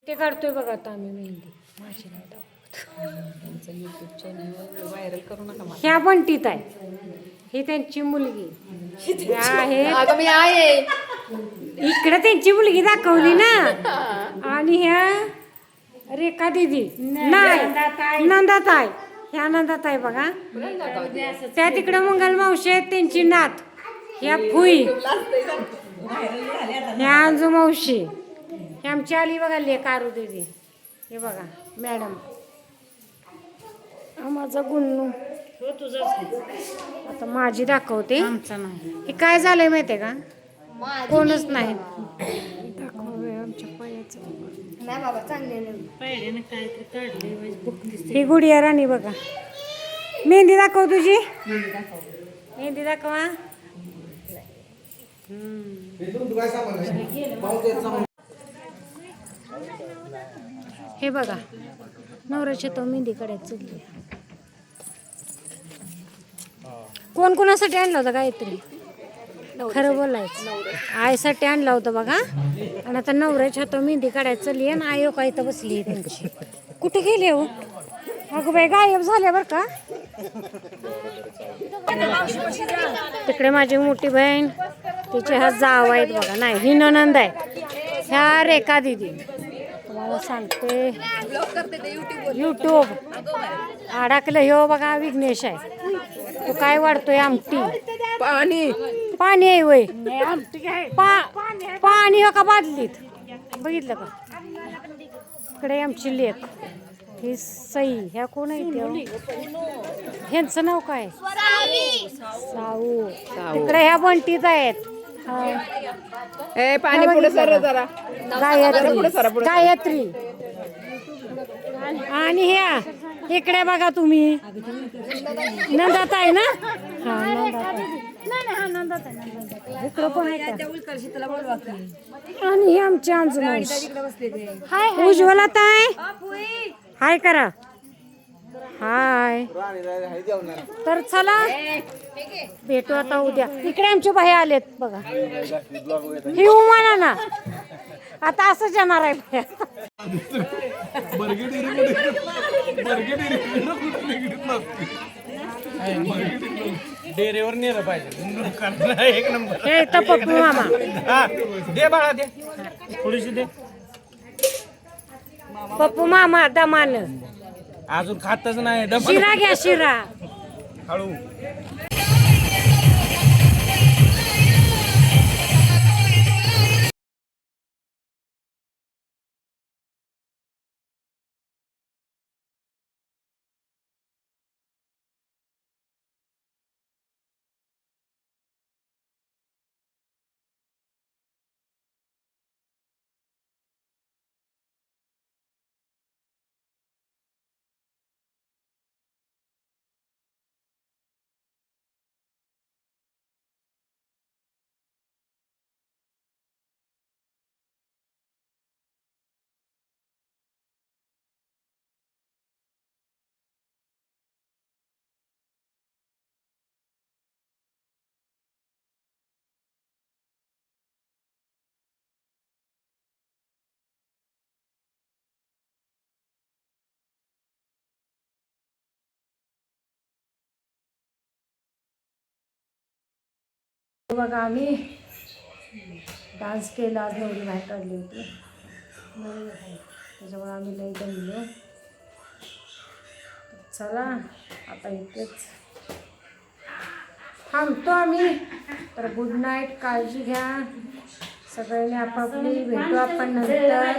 ते काढतोय बघा आता आम्ही मेहंदी माझी नाही त्यांचं यूट्यूब चॅनल व्हायरल करू नका मला. ह्या बंटीत आहे, ही त्यांची मुलगी आहे. अगं मी आहे इकडे त्यांची मुलगी दाखवली ना. आणि ह्या रेखा दीदी नाही, नंदाताई. ह्या नंदाताई बघा, त्या तिकडे मंगल मावशी आहेत त्यांची नात. ह्या फुई, ह्या अंजू मावशी. हे आमची आली बघा लेक आरू दीदी. हे बघा मॅडम, माझा गुन्नू. आता माझी दाखवते. हे काय झालंय माहितीये का, कोणच नाही. दाखवूया आमच्या पायाचं. ही गुडिया राणी बघा. मेहंदी दाखव तुझी, मेहंदी दाखवा. हे बघा नवऱ्याच्या तो मेहंदी काढायला चालली. कोण कोणासाठी आणलं होतं गायत्री, खरं बोलायचं आईसाठी आणलं होतं बघा. आणि आता नवऱ्याच्या तो मेहंदी काढायला चालली आणि आई का इथं बसली त्यांची. कुठे गेले हो अगं बाई, गायब झाल्या बरं का. तिकडे माझी मोठी बहीण, तिचे हा जाव आहेत बघा. नाही, ही ननंद आहे. ह्या रेखा दीदी. तुम्हाला सांगते यूट्यूब अडकलं. ह्यो बघा विघ्नेश आहे. तो काय वाढतोय, आमटी पाणी पाणी आहे वय. पाणी हो का बादलीत, बघितलं का. इकडे आमची लेक ही सई. ह्या कोण आहे, ह्यांचं नाव काय, साऊ. इकडे ह्या बंटीत आहेत. पाणी पुढे सर जरा. गायत्री. आणि ह्या इकडे बघा तुम्ही, नंदाताई ना. हा नंदाताई. इकडं पण आहे का. आणि हे आमची अंजुमाई. उज्ज्वला ताई हाय करा. हाय. तर चला भेटू आता उद्या. इकडे आमचे बाई आलेत बघा. ही उमाना ना आता असंच येणार आहे. डेरेवर नेलं पाहिजे. एक नंबर. हे तर पप्पू मामा. दे बाळा दे, थोडीशी दे. पप्पू मामा दमान. अजून खातच नाही. शिरा घ्या, शिरा. हळू. बघा आम्ही डान्स केला. आज नवरी बाहेर काढली होती, त्याच्यामुळे आम्ही लई जमलो. चला आता इथेच थांबतो आम्ही. तर गुड नाईट, काळजी घ्या सगळ्यांनी आपापली. भेटू आपण नंतर.